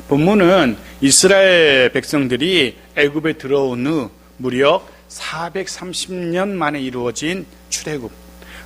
본문은 이스라엘 백성들이 애굽에 들어온 후 무려 430년 만에 이루어진 출애굽,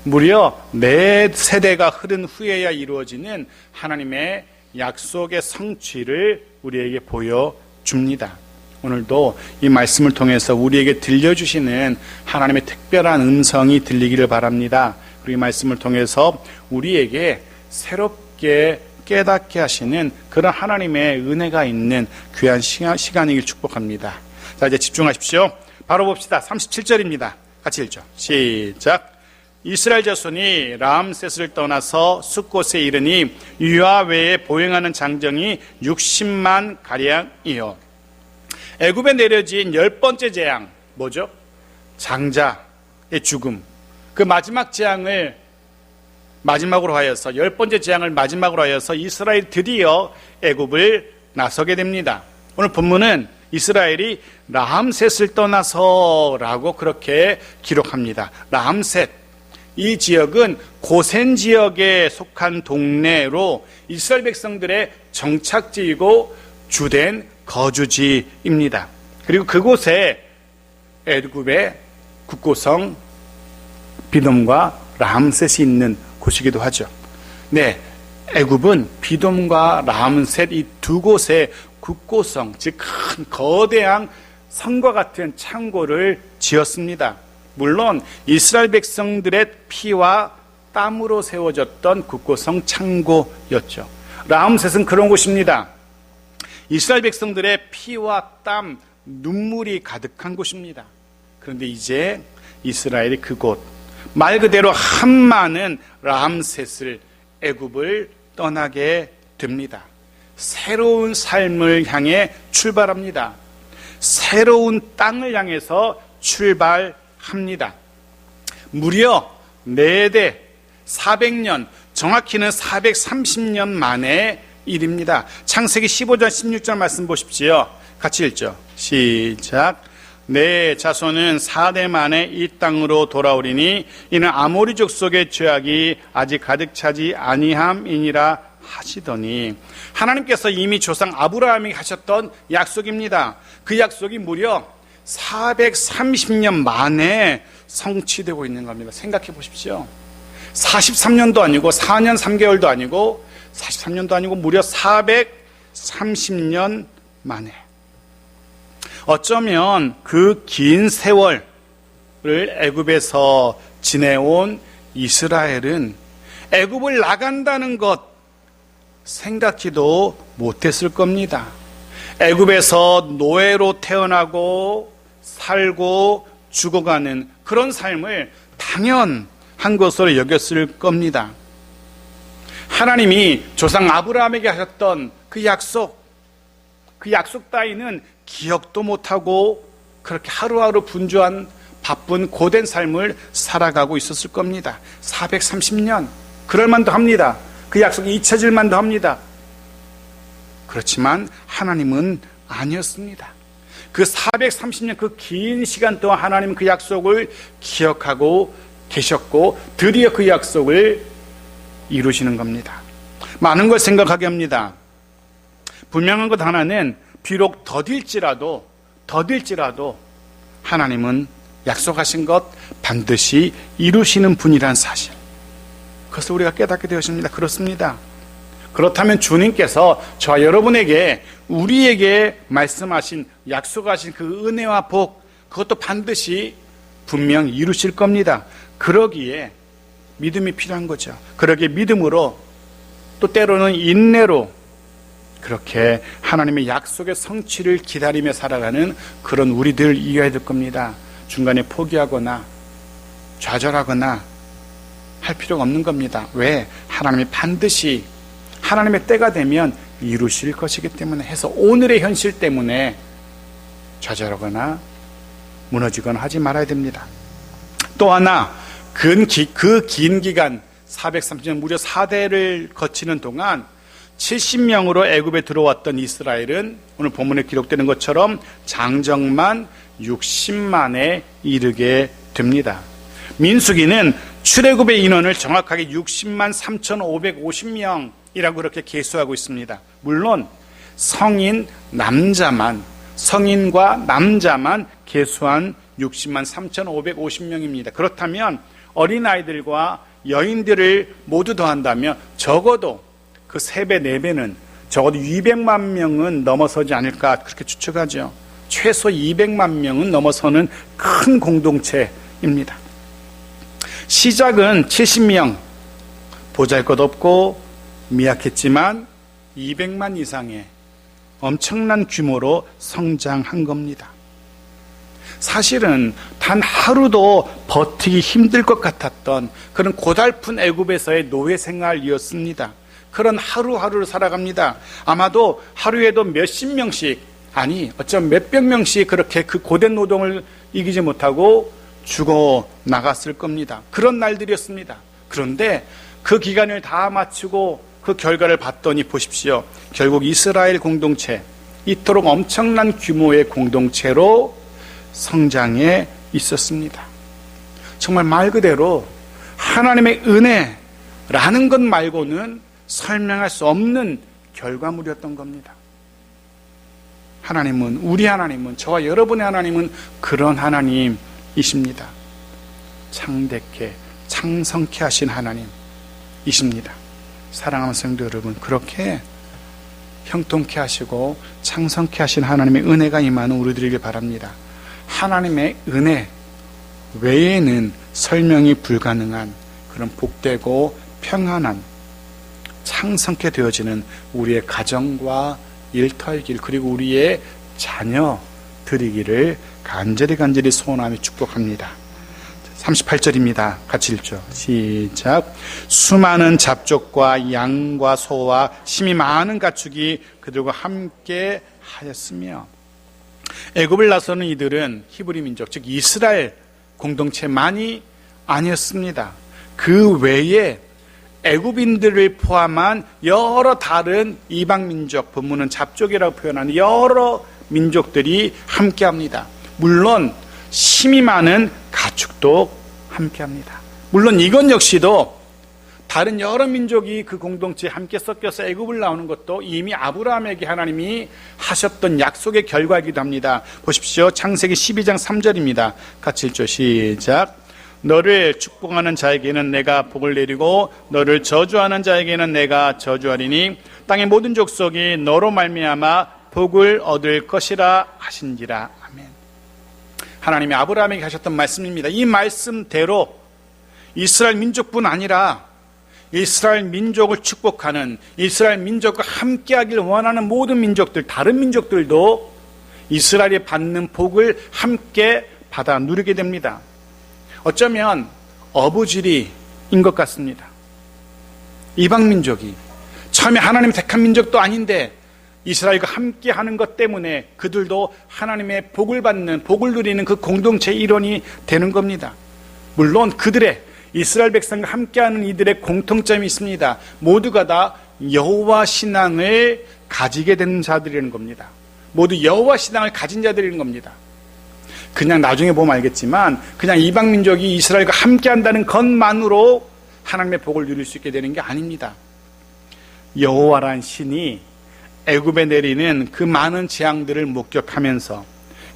무려 4세대가 흐른 후에야 이루어지는 하나님의 약속의 성취를 우리에게 보여줍니다. 오늘도 이 말씀을 통해서 우리에게 들려주시는 하나님의 특별한 음성이 들리기를 바랍니다. 그리고 이 말씀을 통해서 우리에게 새롭게 깨닫게 하시는 그런 하나님의 은혜가 있는 귀한 시간이길 축복합니다. 자, 이제 집중하십시오. 바로 봅시다. 37절입니다. 같이 읽죠. 시작. 이스라엘 자손이 라암셋을 떠나서 숫곳에 이르니 유아 외에 보행하는 장정이 60만 가량이요. 애굽에 내려진 10번째 재앙 뭐죠? 장자의 죽음. 그 마지막 재앙을 마지막으로 하여서 10번째 재앙을 마지막으로 하여서 이스라엘이 드디어 애굽을 나서게 됩니다. 오늘 본문은 이스라엘이 라암셋을 떠나서라고 그렇게 기록합니다. 라암셋, 이 지역은 고센 지역에 속한 동네로 이스라엘 백성들의 정착지이고 주된 거주지입니다. 그리고 그곳에 애굽의 국고성 비돔과 라암셋이 있는 곳이기도 하죠. 네, 애굽은 비돔과 라암셋 이 두 곳의 국고성, 즉 큰 거대한 성과 같은 창고를 지었습니다. 물론 이스라엘 백성들의 피와 땀으로 세워졌던 국고성 창고였죠. 라암셋은 그런 곳입니다. 이스라엘 백성들의 피와 땀, 눈물이 가득한 곳입니다. 그런데 이제 이스라엘이 그곳, 말 그대로 한많은 라암셋을 애굽을 떠나게 됩니다. 새로운 삶을 향해 출발합니다. 새로운 땅을 향해서 출발합니다. 무려 4대 400년, 정확히는 430년 만의 일입니다. 창세기 15장 16절 말씀 보십시오. 같이 읽죠. 시작. 내 자손은 4대 만에 이 땅으로 돌아오리니 이는 아모리 족속의 죄악이 아직 가득 차지 아니함이니라 하시더니, 하나님께서 이미 조상 아브라함에게 하셨던 약속입니다. 그 약속이 무려 430년 만에 성취되고 있는 겁니다. 생각해 보십시오. 43년도 아니고 4년 3개월도 아니고 43년도 아니고 무려 430년 만에. 어쩌면 그 긴 세월을 애굽에서 지내온 이스라엘은 애굽을 나간다는 것 생각지도 못했을 겁니다. 애굽에서 노예로 태어나고 살고 죽어가는 그런 삶을 당연한 것으로 여겼을 겁니다. 하나님이 조상 아브라함에게 하셨던 그 약속 따위는 기억도 못하고 그렇게 하루하루 분주한 바쁜 고된 삶을 살아가고 있었을 겁니다. 430년, 그럴만도 합니다. 그 약속이 잊혀질 만도 합니다. 그렇지만 하나님은 아니었습니다. 그 430년 그 긴 시간 동안 하나님은 그 약속을 기억하고 계셨고 드디어 그 약속을 이루시는 겁니다. 많은 걸 생각하게 합니다. 분명한 것 하나는 비록 더딜지라도 하나님은 약속하신 것 반드시 이루시는 분이란 사실, 그것을 우리가 깨닫게 되었습니다. 그렇습니다. 그렇다면 주님께서 저와 여러분에게 우리에게 말씀하신 약속하신 그 은혜와 복, 그것도 반드시 분명 이루실 겁니다. 그러기에 믿음이 필요한 거죠. 그러기에 믿음으로 또 때로는 인내로 그렇게 하나님의 약속의 성취를 기다리며 살아가는 그런 우리들 이겨야 될 겁니다. 중간에 포기하거나 좌절하거나 할 필요가 없는 겁니다. 왜? 하나님이 반드시 하나님의 때가 되면 이루실 것이기 때문에 해서 오늘의 현실 때문에 좌절하거나 무너지거나 하지 말아야 됩니다. 또 하나, 그 긴 기간 430년 무려 4대를 거치는 동안 70명으로 애굽에 들어왔던 이스라엘은 오늘 본문에 기록되는 것처럼 장정만 60만에 이르게 됩니다. 민수기는 출애굽의 인원을 정확하게 60만 3,550명이라고 그렇게 계수하고 있습니다. 물론 성인 남자만, 성인과 남자만 계수한 60만 3,550명입니다. 그렇다면 어린아이들과 여인들을 모두 더한다면 적어도 그 3배, 4배는 적어도 200만 명은 넘어서지 않을까 그렇게 추측하죠. 최소 200만 명은 넘어서는 큰 공동체입니다. 시작은 70명, 보잘것없고 미약했지만 200만 이상의 엄청난 규모로 성장한 겁니다. 사실은 단 하루도 버티기 힘들 것 같았던 그런 고달픈 애굽에서의 노예 생활이었습니다. 그런 하루하루를 살아갑니다. 아마도 하루에도 몇십 명씩, 아니 어쩌면 몇백 명씩 그렇게 그 고된 노동을 이기지 못하고 죽어 나갔을 겁니다. 그런 날들이었습니다. 그런데 그 기간을 다 마치고 그 결과를 봤더니 보십시오. 결국 이스라엘 공동체, 이토록 엄청난 규모의 공동체로 성장해 있었습니다. 정말 말 그대로 하나님의 은혜라는 것 말고는 설명할 수 없는 결과물이었던 겁니다. 하나님은, 우리 하나님은, 저와 여러분의 하나님은 그런 하나님이십니다. 창대케, 창성케 하신 하나님이십니다. 사랑하는 성도 여러분, 그렇게 형통케 하시고 창성케 하신 하나님의 은혜가 임하는 우리들에게 바랍니다. 하나님의 은혜 외에는 설명이 불가능한 그런 복되고 평안한 창성케 되어지는 우리의 가정과 일터이길, 그리고 우리의 자녀들이기를 간절히 소원하며 축복합니다. 38절입니다. 같이 읽죠. 시작. 수많은 잡족과 양과 소와 심이 많은 가축이 그들과 함께 하였으며. 애굽을 나서는 이들은 히브리 민족, 즉 이스라엘 공동체만이 아니었습니다. 그 외에 애굽인들을 포함한 여러 다른 이방 민족, 본문은 잡족이라고 표현하는 여러 민족들이 함께합니다. 물론 심이 많은 가축도 함께합니다. 물론 이건 역시도 다른 여러 민족이 그 공동체에 함께 섞여서 애굽을 나오는 것도 이미 아브라함에게 하나님이 하셨던 약속의 결과이기도 합니다. 보십시오. 창세기 12장 3절입니다. 같이 읽죠. 시작. 너를 축복하는 자에게는 내가 복을 내리고 너를 저주하는 자에게는 내가 저주하리니 땅의 모든 족속이 너로 말미암아 복을 얻을 것이라 하신지라. 아멘. 하나님이 아브라함에게 하셨던 말씀입니다. 이 말씀대로 이스라엘 민족뿐 아니라 이스라엘 민족을 축복하는, 이스라엘 민족과 함께하길 원하는 모든 민족들, 다른 민족들도 이스라엘이 받는 복을 함께 받아 누리게 됩니다. 어쩌면 어부지리인 것 같습니다. 이방 민족이 처음에 하나님 택한 민족도 아닌데 이스라엘과 함께하는 것 때문에 그들도 하나님의 복을 받는, 복을 누리는 그 공동체의 일원이 되는 겁니다. 물론 그들의, 이스라엘 백성과 함께하는 이들의 공통점이 있습니다. 모두가 다 여호와 신앙을 가지게 되는 자들이라는 겁니다. 모두 여호와 신앙을 가진 자들이라는 겁니다. 그냥 나중에 보면 알겠지만 그냥 이방 민족이 이스라엘과 함께한다는 것만으로 하나님의 복을 누릴 수 있게 되는 게 아닙니다. 여호와란 신이 애굽에 내리는 그 많은 재앙들을 목격하면서,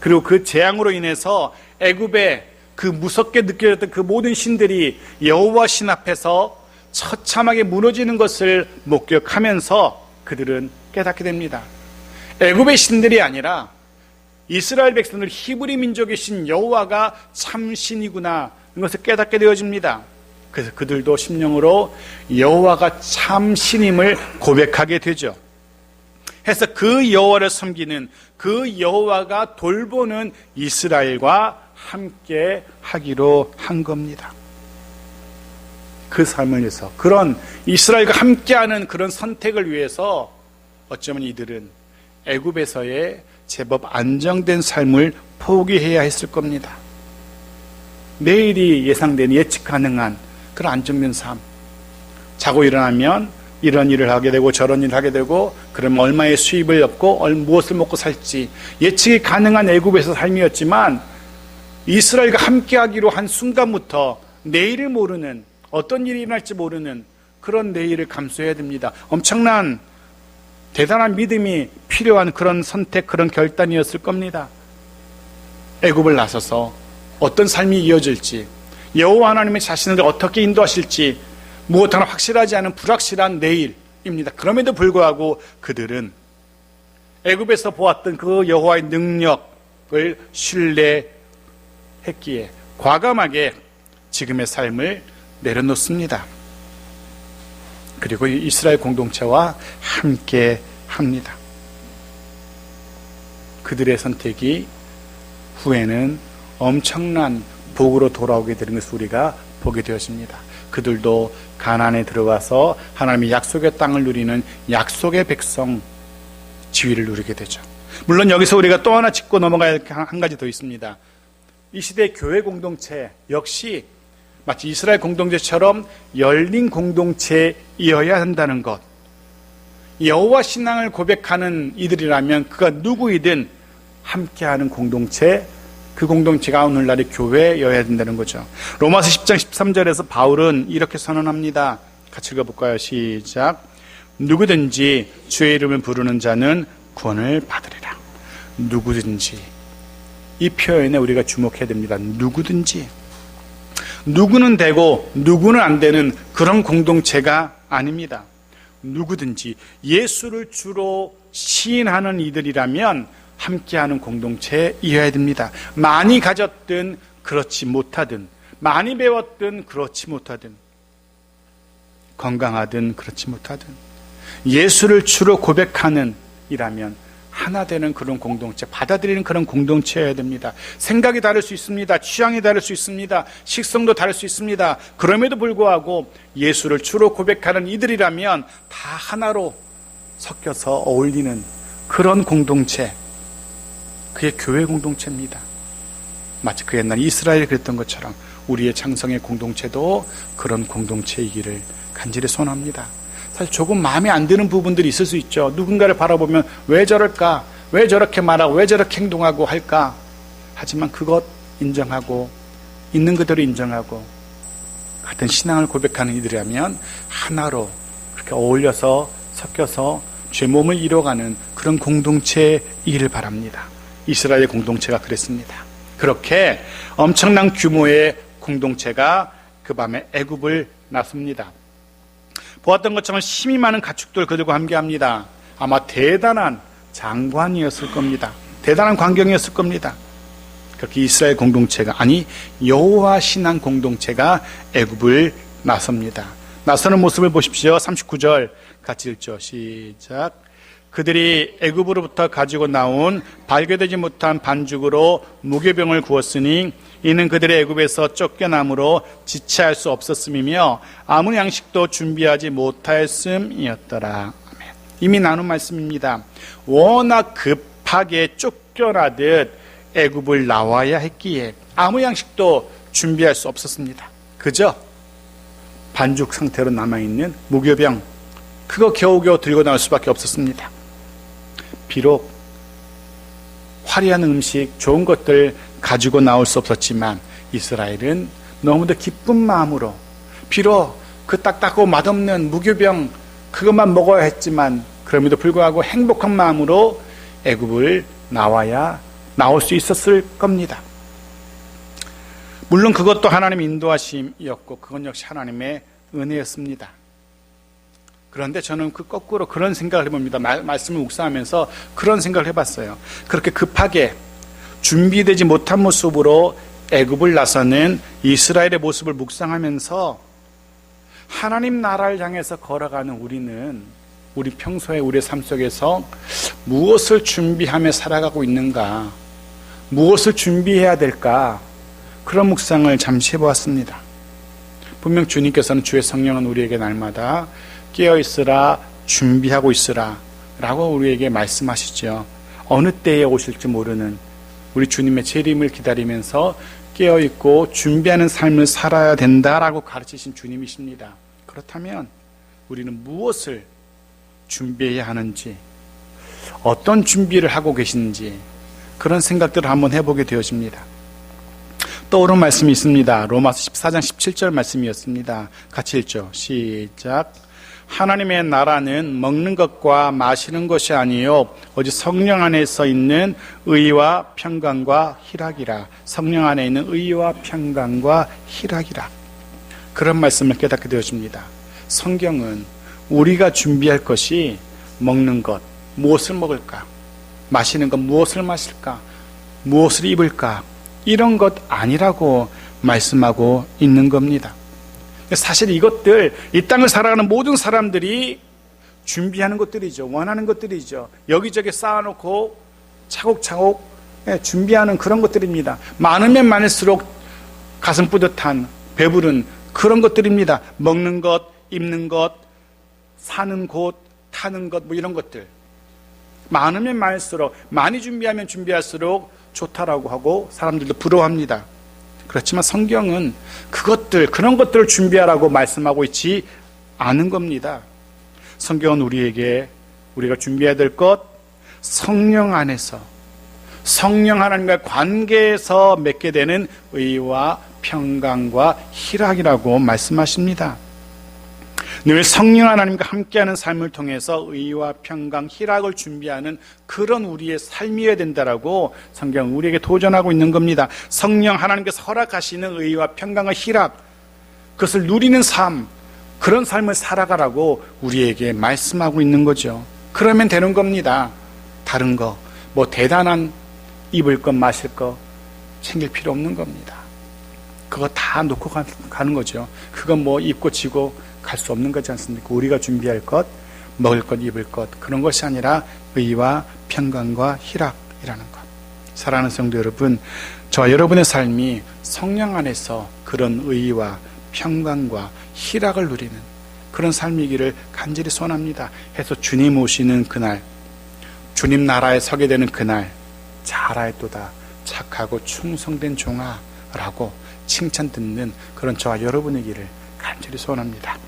그리고 그 재앙으로 인해서 애굽에 그 무섭게 느껴졌던 그 모든 신들이 여호와 신 앞에서 처참하게 무너지는 것을 목격하면서 그들은 깨닫게 됩니다. 애굽의 신들이 아니라 이스라엘 백성들, 히브리 민족의 신 여호와가 참 신이구나, 이것을 깨닫게 되어집니다. 그래서 그들도 심령으로 여호와가 참 신임을 고백하게 되죠. 해서 그 여호와를 섬기는, 그 여호와가 돌보는 이스라엘과 함께 하기로 한 겁니다. 그 삶을 위해서, 그런 이스라엘과 함께하는 그런 선택을 위해서 어쩌면 이들은 애굽에서의 제법 안정된 삶을 포기해야 했을 겁니다. 내일이 예상되는, 예측 가능한 그런 안정된 삶. 자고 일어나면 이런 일을 하게 되고 저런 일을 하게 되고, 그러면 얼마의 수입을 얻고 무엇을 먹고 살지 예측이 가능한 애굽에서 삶이었지만, 이스라엘과 함께하기로 한 순간부터 내일을 모르는, 어떤 일이 일어날지 모르는 그런 내일을 감수해야 됩니다. 엄청난 대단한 믿음이 필요한 그런 선택, 그런 결단이었을 겁니다. 애굽을 나서서 어떤 삶이 이어질지, 여호와 하나님의 자신을 어떻게 인도하실지 무엇 하나 확실하지 않은 불확실한 내일입니다. 그럼에도 불구하고 그들은 애굽에서 보았던 그 여호와의 능력을 신뢰했기에 과감하게 지금의 삶을 내려놓습니다. 그리고 이스라엘 공동체와 함께 합니다. 그들의 선택이 후에는 엄청난 복으로 돌아오게 되는 것을 우리가 보게 되었습니다. 그들도 가나안에 들어가서 하나님의 약속의 땅을 누리는 약속의 백성 지위를 누리게 되죠. 물론 여기서 우리가 또 하나 짚고 넘어가야 할 한 가지 더 있습니다. 이 시대의 교회 공동체 역시 마치 이스라엘 공동체처럼 열린 공동체이어야 한다는 것. 여호와 신앙을 고백하는 이들이라면 그가 누구이든 함께하는 공동체, 그 공동체가 오늘날의 교회여야 된다는 거죠. 로마서 10장 13절에서 바울은 이렇게 선언합니다. 같이 읽어볼까요? 시작. 누구든지 주의 이름을 부르는 자는 구원을 받으리라. 누구든지. 이 표현에 우리가 주목해야 됩니다. 누구든지. 누구는 되고 누구는 안 되는 그런 공동체가 아닙니다. 누구든지 예수를 주로 시인하는 이들이라면 함께하는 공동체이어야 됩니다. 많이 가졌든 그렇지 못하든, 많이 배웠든 그렇지 못하든, 건강하든 그렇지 못하든, 예수를 주로 고백하는 이라면 하나 되는 그런 공동체, 받아들이는 그런 공동체여야 됩니다. 생각이 다를 수 있습니다. 취향이 다를 수 있습니다. 식성도 다를 수 있습니다. 그럼에도 불구하고 예수를 주로 고백하는 이들이라면 다 하나로 섞여서 어울리는 그런 공동체, 그게 교회 공동체입니다. 마치 그 옛날 이스라엘이 그랬던 것처럼 우리의 창성의 공동체도 그런 공동체이기를 간절히 소원합니다. 사실 조금 마음에 안 드는 부분들이 있을 수 있죠. 누군가를 바라보면 왜 저럴까? 왜 저렇게 말하고 왜 저렇게 행동하고 할까? 하지만 그것 인정하고 있는 그대로 인정하고 같은 신앙을 고백하는 이들이라면 하나로 그렇게 어울려서 섞여서 죄 몸을 이뤄가는 그런 공동체이기를 바랍니다. 이스라엘의 공동체가 그랬습니다. 그렇게 엄청난 규모의 공동체가 그 밤에 애굽을 나섭니다. 보았던 것처럼 힘이 많은 가축들 그들과 함께합니다. 아마 대단한 장관이었을 겁니다. 대단한 광경이었을 겁니다. 그렇게 이스라엘 공동체가, 아니 여호와 신앙 공동체가 애굽을 나섭니다. 나서는 모습을 보십시오. 39절 같이 읽죠. 시작. 그들이 애굽으로부터 가지고 나온 발견되지 못한 반죽으로 무교병을 구웠으니 이는 그들의 애굽에서 쫓겨남으로 지체할 수 없었음이며 아무 양식도 준비하지 못하였음이었더라. 이미 나눈 말씀입니다. 워낙 급하게 쫓겨나듯 애굽을 나와야 했기에 아무 양식도 준비할 수 없었습니다. 그저 반죽 상태로 남아있는 무교병, 그거 겨우겨우 들고 나올 수밖에 없었습니다. 비록 화려한 음식, 좋은 것들 가지고 나올 수 없었지만 이스라엘은 너무도 기쁜 마음으로, 비록 그 딱딱하고 맛없는 무교병 그것만 먹어야 했지만 그럼에도 불구하고 행복한 마음으로 애굽을 나올 수 있었을 겁니다. 물론 그것도 하나님의 인도하심이었고 그건 역시 하나님의 은혜였습니다. 그런데 저는 그 거꾸로 그런 생각을 해봅니다. 말씀을 묵상하면서 그런 생각을 해봤어요. 그렇게 급하게 준비되지 못한 모습으로 애굽을 나서는 이스라엘의 모습을 묵상하면서 하나님 나라를 향해서 걸어가는 우리 평소에 우리의 삶 속에서 무엇을 준비하며 살아가고 있는가, 무엇을 준비해야 될까, 그런 묵상을 잠시 해보았습니다. 분명 주님께서는 주의 성령은 우리에게 날마다 깨어있으라, 준비하고 있으라 라고 우리에게 말씀하시죠. 어느 때에 오실지 모르는 우리 주님의 재림을 기다리면서 깨어있고 준비하는 삶을 살아야 된다라고 가르치신 주님이십니다. 그렇다면 우리는 무엇을 준비해야 하는지, 어떤 준비를 하고 계신지 그런 생각들을 한번 해보게 되어집니다. 떠오른 말씀이 있습니다. 로마서 14장 17절 말씀이었습니다. 같이 읽죠. 시작. 하나님의 나라는 먹는 것과 마시는 것이 아니요 오직 성령 안에서 있는 의와 평강과 희락이라. 성령 안에 있는 의와 평강과 희락이라. 그런 말씀을 깨닫게 되어집니다. 성경은 우리가 준비할 것이 먹는 것, 무엇을 먹을까? 마시는 것, 무엇을 마실까? 무엇을 입을까? 이런 것 아니라고 말씀하고 있는 겁니다. 사실 이것들, 이 땅을 살아가는 모든 사람들이 준비하는 것들이죠. 원하는 것들이죠. 여기저기 쌓아놓고 차곡차곡 준비하는 그런 것들입니다. 많으면 많을수록 가슴 뿌듯한, 배부른 그런 것들입니다. 먹는 것, 입는 것, 사는 곳, 타는 것, 뭐 이런 것들. 많으면 많을수록, 많이 준비하면 준비할수록 좋다라고 하고 사람들도 부러워합니다. 그렇지만 성경은 그런 것들을 준비하라고 말씀하고 있지 않은 겁니다. 성경은 우리에게 우리가 준비해야 될 것, 성령 안에서, 성령 하나님과의 관계에서 맺게 되는 의와 평강과 희락이라고 말씀하십니다. 늘 성령 하나님과 함께하는 삶을 통해서 의와 평강, 희락을 준비하는 그런 우리의 삶이어야 된다라고 성경은 우리에게 도전하고 있는 겁니다. 성령 하나님께서 허락하시는 의와 평강과 희락, 그것을 누리는 삶, 그런 삶을 살아가라고 우리에게 말씀하고 있는 거죠. 그러면 되는 겁니다. 다른 거, 뭐 대단한 입을 것, 마실 거 챙길 필요 없는 겁니다. 그거 다 놓고 가는 거죠. 그건 뭐 입고 지고 갈 수 없는 거지 않습니까? 우리가 준비할 것, 먹을 것, 입을 것, 그런 것이 아니라 의와 평강과 희락이라는 것. 사랑하는 성도 여러분, 저와 여러분의 삶이 성령 안에서 그런 의와 평강과 희락을 누리는 그런 삶이기를 간절히 소원합니다. 해서 주님 오시는 그날, 주님 나라에 서게 되는 그날, 잘하였도다 착하고 충성된 종아 라고 칭찬 듣는 그런 저와 여러분이기를 간절히 소원합니다.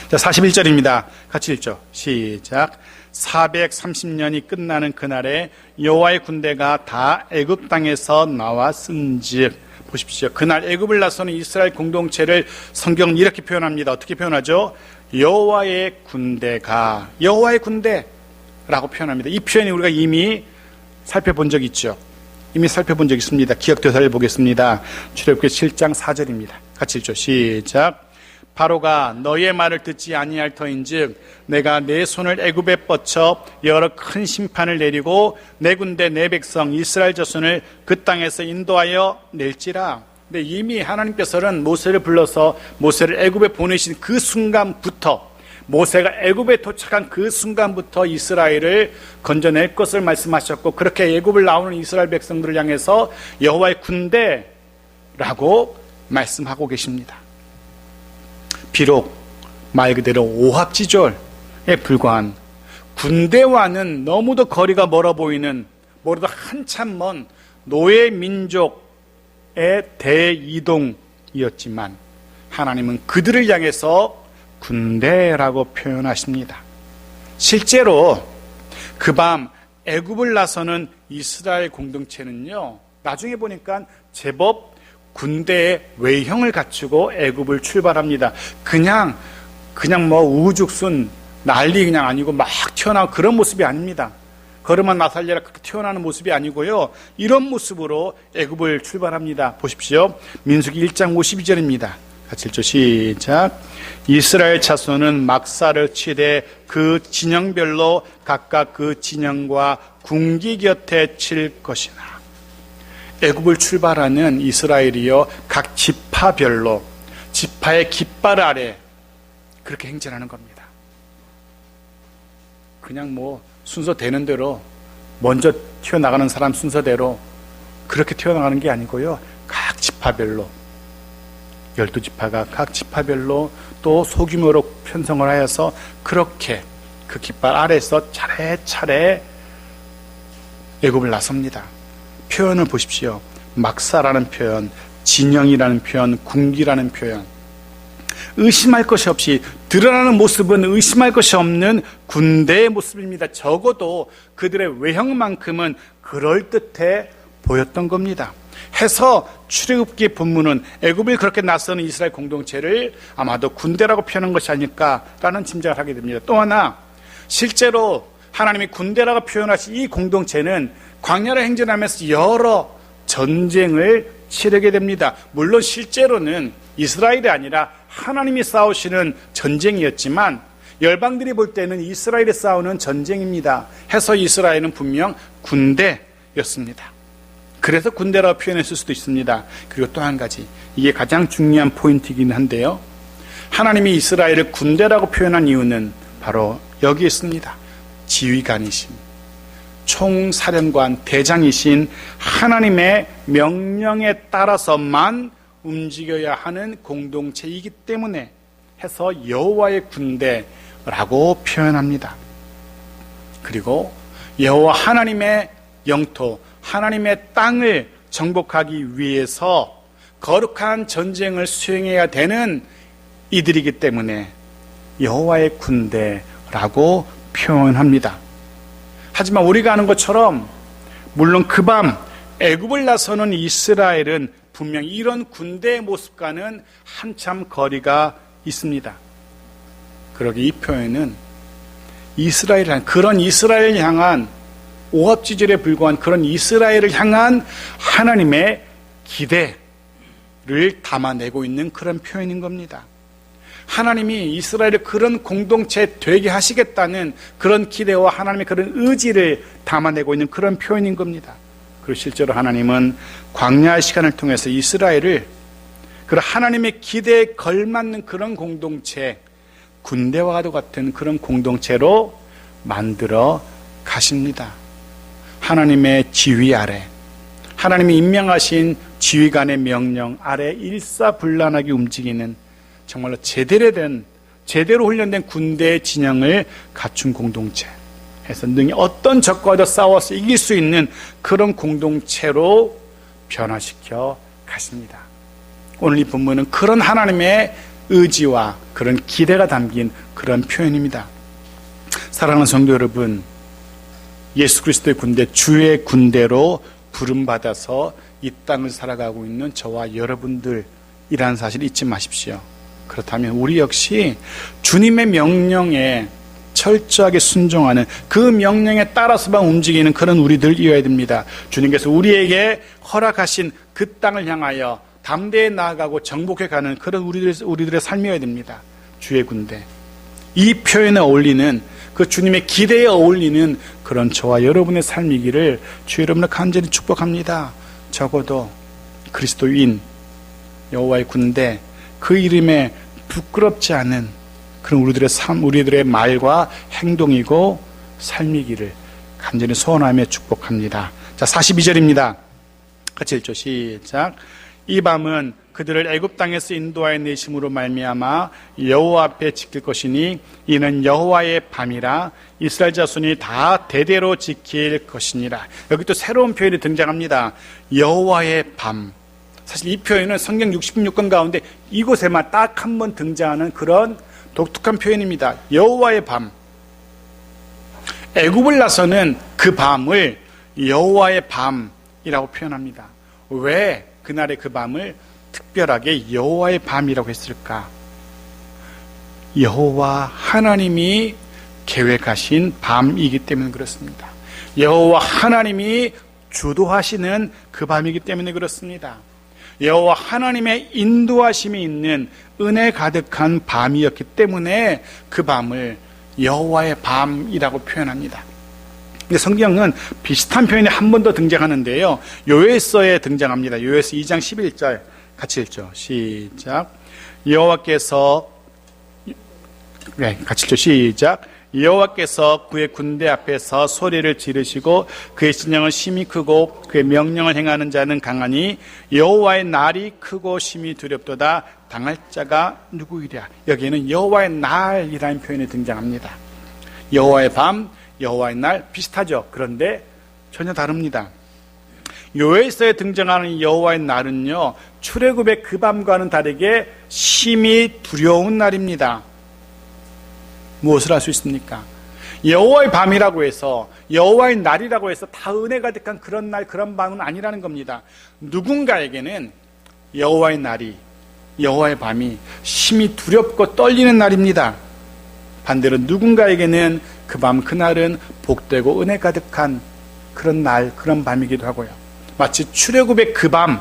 자, 41절입니다. 같이 읽죠. 시작. 430년이 끝나는 그날에 여호와의 군대가 다 애굽 땅에서 나왔은즉. 보십시오. 그날 애굽을 나서는 이스라엘 공동체를 성경은 이렇게 표현합니다. 어떻게 표현하죠? 여호와의 군대가, 여호와의 군대라고 표현합니다. 이 표현이 우리가 이미 살펴본 적이 있죠. 이미 살펴본 적이 있습니다. 기억되살려 보겠습니다. 출애굽기 7장 4절입니다. 같이 읽죠. 시작. 바로가 너희의 말을 듣지 아니할 터인즉 내가 내 손을 애굽에 뻗쳐 여러 큰 심판을 내리고 내 군대 내 백성 이스라엘 자손을 그 땅에서 인도하여 낼지라. 근데 이미 하나님께서는 모세를 불러서 모세를 애굽에 보내신 그 순간부터, 모세가 애굽에 도착한 그 순간부터 이스라엘을 건져낼 것을 말씀하셨고, 그렇게 애굽을 나오는 이스라엘 백성들을 향해서 여호와의 군대라고 말씀하고 계십니다. 비록 말 그대로 오합지졸에 불과한, 군대와는 너무도 거리가 멀어 보이는, 멀어도 한참 먼 노예 민족의 대이동이었지만 하나님은 그들을 향해서 군대라고 표현하십니다. 실제로 그 밤 애굽을 나서는 이스라엘 공동체는요, 나중에 보니까 제법 군대의 외형을 갖추고 애굽을 출발합니다. 그냥 뭐 우후죽순 난리 그냥 아니고 막 튀어나오고 그런 모습이 아닙니다. 걸음만 나살려라 그렇게 튀어나오는 모습이 아니고요, 이런 모습으로 애굽을 출발합니다. 보십시오. 민수기 1장 52절입니다. 같이 읽죠. 시작. 이스라엘 자손은 막사를 치되 그 진영별로 각각 그 진영과 궁기 곁에 칠 것이나. 애굽을 출발하는 이스라엘이요, 각 지파별로 지파의 깃발 아래 그렇게 행진하는 겁니다. 그냥 뭐 순서 되는 대로 먼저 튀어나가는 사람 순서대로 그렇게 튀어나가는 게 아니고요, 각 지파별로 12지파가 각 지파별로 또 소규모로 편성을 하여서 그렇게 그 깃발 아래에서 차례차례 애굽을 나섭니다. 표현을 보십시오. 막사라는 표현, 진영이라는 표현, 군기라는 표현. 의심할 것이 없이 드러나는 모습은 의심할 것이 없는 군대의 모습입니다. 적어도 그들의 외형만큼은 그럴듯해 보였던 겁니다. 해서 출애굽기 본문은 애굽을 그렇게 나서는 이스라엘 공동체를 아마도 군대라고 표현한 것이 아닐까라는 짐작을 하게 됩니다. 또 하나, 실제로 하나님이 군대라고 표현하신 이 공동체는 광야를 행진하면서 여러 전쟁을 치르게 됩니다. 물론 실제로는 이스라엘이 아니라 하나님이 싸우시는 전쟁이었지만 열방들이 볼 때는 이스라엘이 싸우는 전쟁입니다. 해서 이스라엘은 분명 군대였습니다. 그래서 군대라고 표현했을 수도 있습니다. 그리고 또 한 가지, 이게 가장 중요한 포인트이긴 한데요, 하나님이 이스라엘을 군대라고 표현한 이유는 바로 여기 있습니다. 지휘관이신, 총사령관, 대장이신 하나님의 명령에 따라서만 움직여야 하는 공동체이기 때문에 해서 여호와의 군대라고 표현합니다. 그리고 여호와 하나님의 영토, 하나님의 땅을 정복하기 위해서 거룩한 전쟁을 수행해야 되는 이들이기 때문에 여호와의 군대라고 표현합니다. 하지만 우리가 아는 것처럼 물론 그 밤 애굽을 나서는 이스라엘은 분명히 이런 군대의 모습과는 한참 거리가 있습니다. 그러기 이 표현은 그런 이스라엘을 향한 오합지졸에 불과한 그런 이스라엘을 향한 하나님의 기대를 담아내고 있는 그런 표현인 겁니다. 하나님이 이스라엘을 그런 공동체 되게 하시겠다는 그런 기대와 하나님의 그런 의지를 담아내고 있는 그런 표현인 겁니다. 그리고 실제로 하나님은 광야의 시간을 통해서 이스라엘을 그런 하나님의 기대에 걸맞는 그런 공동체, 군대와도 같은 그런 공동체로 만들어 가십니다. 하나님의 지휘 아래, 하나님이 임명하신 지휘관의 명령 아래 일사불란하게 움직이는 정말로 제대로 훈련된 군대의 진영을 갖춘 공동체, 해서 능히 어떤 적과도 싸워서 이길 수 있는 그런 공동체로 변화시켜 가십니다. 오늘 이 본문은 그런 하나님의 의지와 그런 기대가 담긴 그런 표현입니다. 사랑하는 성도 여러분, 예수 그리스도의 군대, 주의 군대로 부름받아서 이 땅을 살아가고 있는 저와 여러분들이라는 사실을 잊지 마십시오. 그렇다면 우리 역시 주님의 명령에 철저하게 순종하는, 그 명령에 따라서만 움직이는 그런 우리들이어야 됩니다. 주님께서 우리에게 허락하신 그 땅을 향하여 담대히 나아가고 정복해가는 그런 우리들의 삶이어야 됩니다. 주의 군대, 이 표현에 어울리는, 그 주님의 기대에 어울리는 그런 저와 여러분의 삶이기를 주 여러분을 간절히 축복합니다. 적어도 그리스도인 여호와의 군대, 그 이름에 부끄럽지 않은 그런 우리들의 삶, 우리들의 말과 행동이고 삶이기를 간절히 소원하며 축복합니다. 자, 42절입니다. 같이 읽죠. 시작. 이 밤은 그들을 애굽 땅에서 인도하여 내심으로 말미암아 여호와 앞에 지킬 것이니 이는 여호와의 밤이라 이스라엘 자손이 다 대대로 지킬 것이니라. 여기 또 새로운 표현이 등장합니다. 여호와의 밤. 사실 이 표현은 성경 66권 가운데 이곳에만 딱 한 번 등장하는 그런 독특한 표현입니다. 여호와의 밤. 애굽을 나서는 그 밤을 여호와의 밤이라고 표현합니다. 왜 그날의 그 밤을 특별하게 여호와의 밤이라고 했을까? 여호와 하나님이 계획하신 밤이기 때문에 그렇습니다. 여호와 하나님이 주도하시는 그 밤이기 때문에 그렇습니다. 여호와 하나님의 인도하심이 있는 은혜 가득한 밤이었기 때문에 그 밤을 여호와의 밤이라고 표현합니다. 근데 성경은 비슷한 표현이 한 번 더 등장하는데요, 요엘서에 등장합니다. 요엘서 2장 11절 같이 읽죠. 시작. 여호와께서, 같이 읽죠. 시작. 여호와께서 그의 군대 앞에서 소리를 지르시고 그의 진영은 심히 크고 그의 명령을 행하는 자는 강하니 여호와의 날이 크고 심히 두렵도다. 당할 자가 누구이랴. 여기에는 여호와의 날이라는 표현이 등장합니다. 여호와의 밤, 여호와의 날 비슷하죠. 그런데 전혀 다릅니다. 요엘서에 등장하는 여호와의 날은요, 출애굽의 그 밤과는 다르게 심히 두려운 날입니다. 무엇을 할 수 있습니까? 여호와의 밤이라고 해서, 여호와의 날이라고 해서 다 은혜 가득한 그런 날, 그런 밤은 아니라는 겁니다. 누군가에게는 여호와의 날이, 여호와의 밤이 심히 두렵고 떨리는 날입니다. 반대로 누군가에게는 그 밤, 그날은 복되고 은혜 가득한 그런 날, 그런 밤이기도 하고요. 마치 출애굽의 그 밤,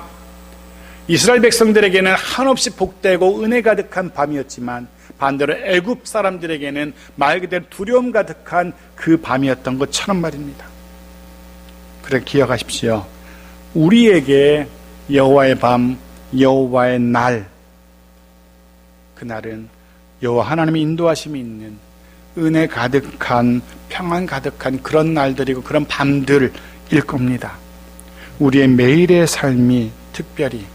이스라엘 백성들에게는 한없이 복되고 은혜 가득한 밤이었지만 반대로 애굽 사람들에게는 말 그대로 두려움 가득한 그 밤이었던 것처럼 말입니다. 그래 기억하십시오. 우리에게 여호와의 밤, 여호와의 날, 그날은 여호와 하나님의 인도하심이 있는 은혜 가득한, 평안 가득한 그런 날들이고 그런 밤들일 겁니다. 우리의 매일의 삶이 특별히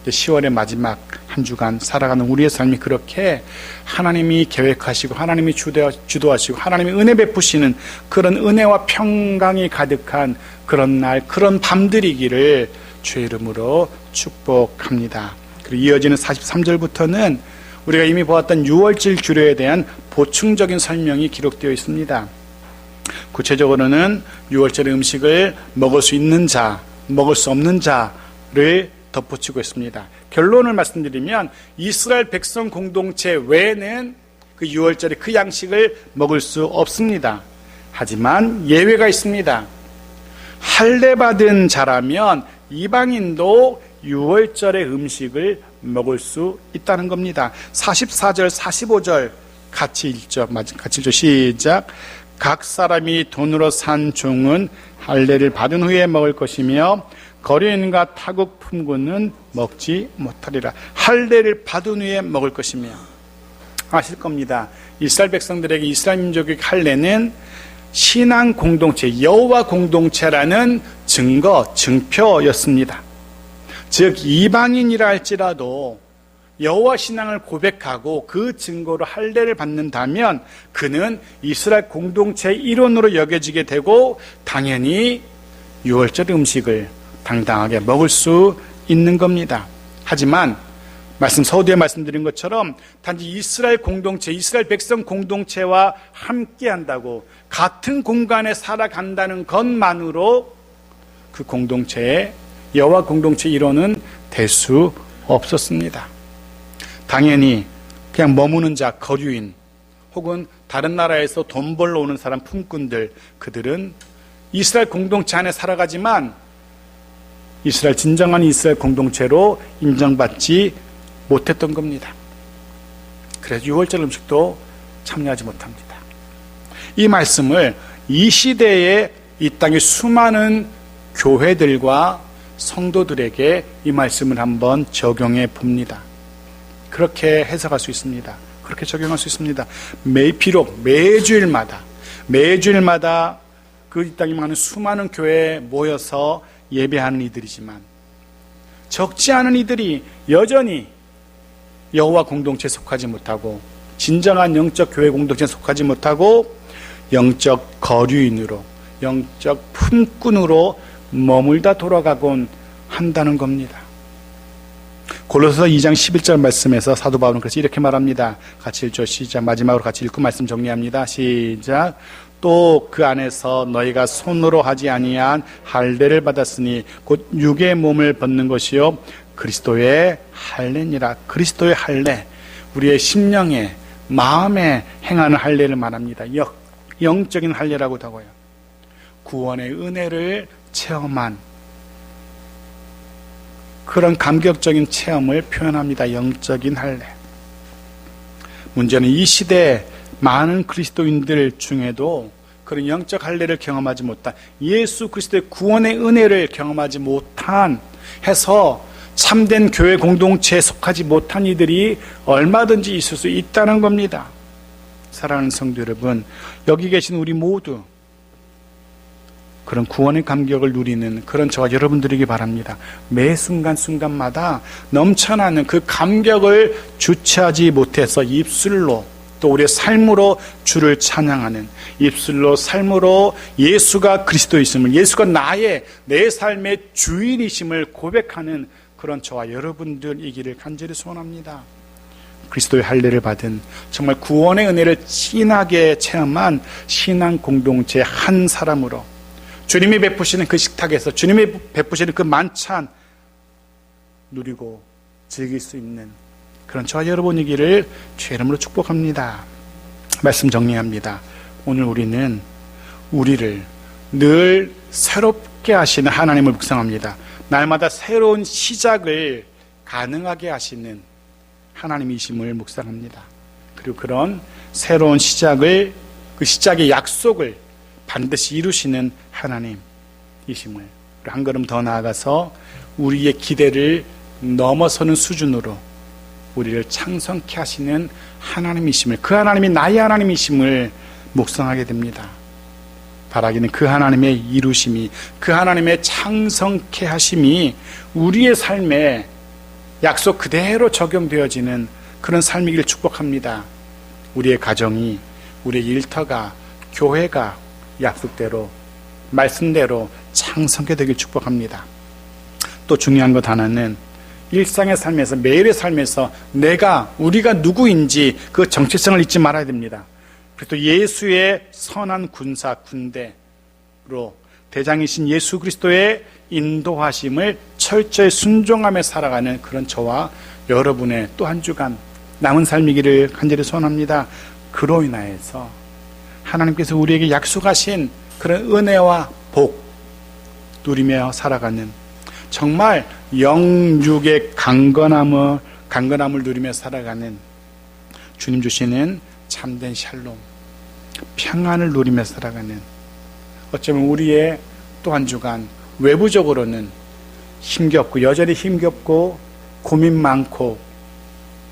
10월의 마지막 한 주간 살아가는 우리의 삶이 그렇게 하나님이 계획하시고 하나님이 주도하시고 하나님이 은혜 베푸시는 그런 은혜와 평강이 가득한 그런 날, 그런 밤들이기를 주의 이름으로 축복합니다. 그리고 이어지는 43절부터는 우리가 이미 보았던 유월절 규례에 대한 보충적인 설명이 기록되어 있습니다. 구체적으로는 유월절의 음식을 먹을 수 있는 자, 먹을 수 없는 자를 덧붙이고 있습니다. 결론을 말씀드리면 이스라엘 백성 공동체 외에는 그 유월절에 그 양식을 먹을 수 없습니다. 하지만 예외가 있습니다. 할례 받은 자라면 이방인도 유월절의 음식을 먹을 수 있다는 겁니다. 44절, 45절 같이 읽죠. 시작. 각 사람이 돈으로 산 종은 할례를 받은 후에 먹을 것이며 거류인과 타국 품꾼은 먹지 못하리라. 할례를 받은 후에 먹을 것이며, 아실 겁니다. 이스라엘 백성들에게 이스라엘 민족의 할례는 신앙 공동체, 여호와 공동체라는 증거, 증표였습니다. 즉 이방인이라 할지라도 여호와 신앙을 고백하고 그 증거로 할례를 받는다면 그는 이스라엘 공동체의 일원으로 여겨지게 되고 당연히 유월절 음식을 당당하게 먹을 수 있는 겁니다. 하지만 서두에 말씀드린 것처럼 단지 이스라엘 공동체, 이스라엘 백성 공동체와 함께한다고 같은 공간에 살아간다는 것만으로 그 공동체의 여호와 공동체 일원은 될 수 없었습니다. 당연히 그냥 머무는 자, 거류인 혹은 다른 나라에서 돈 벌러 오는 사람, 품꾼들, 그들은 이스라엘 공동체 안에 살아가지만 이스라엘, 진정한 이스라엘 공동체로 인정받지 못했던 겁니다. 그래서 유월절 음식도 참여하지 못합니다. 이 말씀을 이 시대에 이 땅의 수많은 교회들과 성도들에게 이 말씀을 한번 적용해 봅니다. 그렇게 해석할 수 있습니다. 그렇게 적용할 수 있습니다. 비록 매주일마다 그 이 땅에 많은 수많은 교회에 모여서 예배하는 이들이지만 적지 않은 이들이 여전히 여호와 공동체에 속하지 못하고 진정한 영적 교회 공동체에 속하지 못하고 영적 거류인으로, 영적 품꾼으로 머물다 돌아가곤 한다는 겁니다. 골로새서 2장 11절 말씀에서 사도 바울은 그래서 이렇게 말합니다. 같이 읽죠. 시작. 마지막으로 같이 읽고 말씀 정리합니다. 시작. 또 그 안에서 너희가 손으로 하지 아니한 할례를 받았으니 곧 육의 몸을 벗는 것이요 그리스도의 할례니라. 그리스도의 할례, 우리의 심령에, 마음에 행하는 할례를 말합니다. 영적인 할례라고도 하고요. 구원의 은혜를 체험한 그런 감격적인 체험을 표현합니다. 영적인 할례. 문제는 이 시대에 많은 그리스도인들 중에도 그런 영적 할례를 경험하지 못한, 예수 그리스도의 구원의 은혜를 경험하지 못한 해서 참된 교회 공동체에 속하지 못한 이들이 얼마든지 있을 수 있다는 겁니다. 사랑하는 성도 여러분, 여기 계신 우리 모두 그런 구원의 감격을 누리는 그런 저와 여러분들이기 바랍니다. 매 순간순간마다 넘쳐나는 그 감격을 주체하지 못해서 입술로 또 우리의 삶으로 주를 찬양하는, 입술로 삶으로 예수가 그리스도이심을, 예수가 내 삶의 주인이심을 고백하는 그런 저와 여러분들이기를 간절히 소원합니다. 그리스도의 할례를 받은 정말 구원의 은혜를 진하게 체험한 신앙 공동체 한 사람으로 주님이 베푸시는 그 식탁에서 주님이 베푸시는 그 만찬 누리고 즐길 수 있는 그런 저와 여러분이기를 주의 이름으로 축복합니다. 말씀 정리합니다. 오늘 우리는 우리를 늘 새롭게 하시는 하나님을 묵상합니다. 날마다 새로운 시작을 가능하게 하시는 하나님이심을 묵상합니다. 그리고 그런 새로운 시작을, 그 시작의 약속을 반드시 이루시는 하나님이심을, 한 걸음 더 나아가서 우리의 기대를 넘어서는 수준으로 우리를 창성케 하시는 하나님이심을, 그 하나님이 나의 하나님이심을 묵상하게 됩니다. 바라기는 그 하나님의 이루심이, 그 하나님의 창성케 하심이 우리의 삶에 약속 그대로 적용되어지는 그런 삶이길 축복합니다. 우리의 가정이, 우리의 일터가, 교회가 약속대로, 말씀대로 창성케 되길 축복합니다. 또 중요한 것 하나는 일상의 삶에서, 매일의 삶에서 우리가 누구인지 그 정체성을 잊지 말아야 됩니다. 그래서 예수의 선한 군대로 대장이신 예수 그리스도의 인도하심을 철저히 순종하며 살아가는 그런 저와 여러분의 또 한 주간 남은 삶이기를 간절히 소원합니다. 그로 인하여서 하나님께서 우리에게 약속하신 그런 은혜와 복 누리며 살아가는 정말 영육의 강건함을 누리며 살아가는 주님 주시는 참된 샬롬, 평안을 누리며 살아가는, 어쩌면 우리의 또 한 주간 외부적으로는 힘겹고 여전히 힘겹고 고민 많고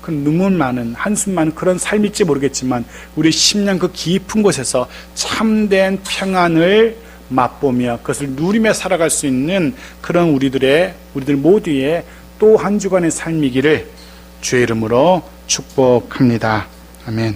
그 눈물 많은, 한숨 많은 그런 삶일지 모르겠지만 우리 심령 그 깊은 곳에서 참된 평안을 맛보며 그것을 누리며 살아갈 수 있는 그런 우리들 모두의 또 한 주간의 삶이기를 주의 이름으로 축복합니다. 아멘.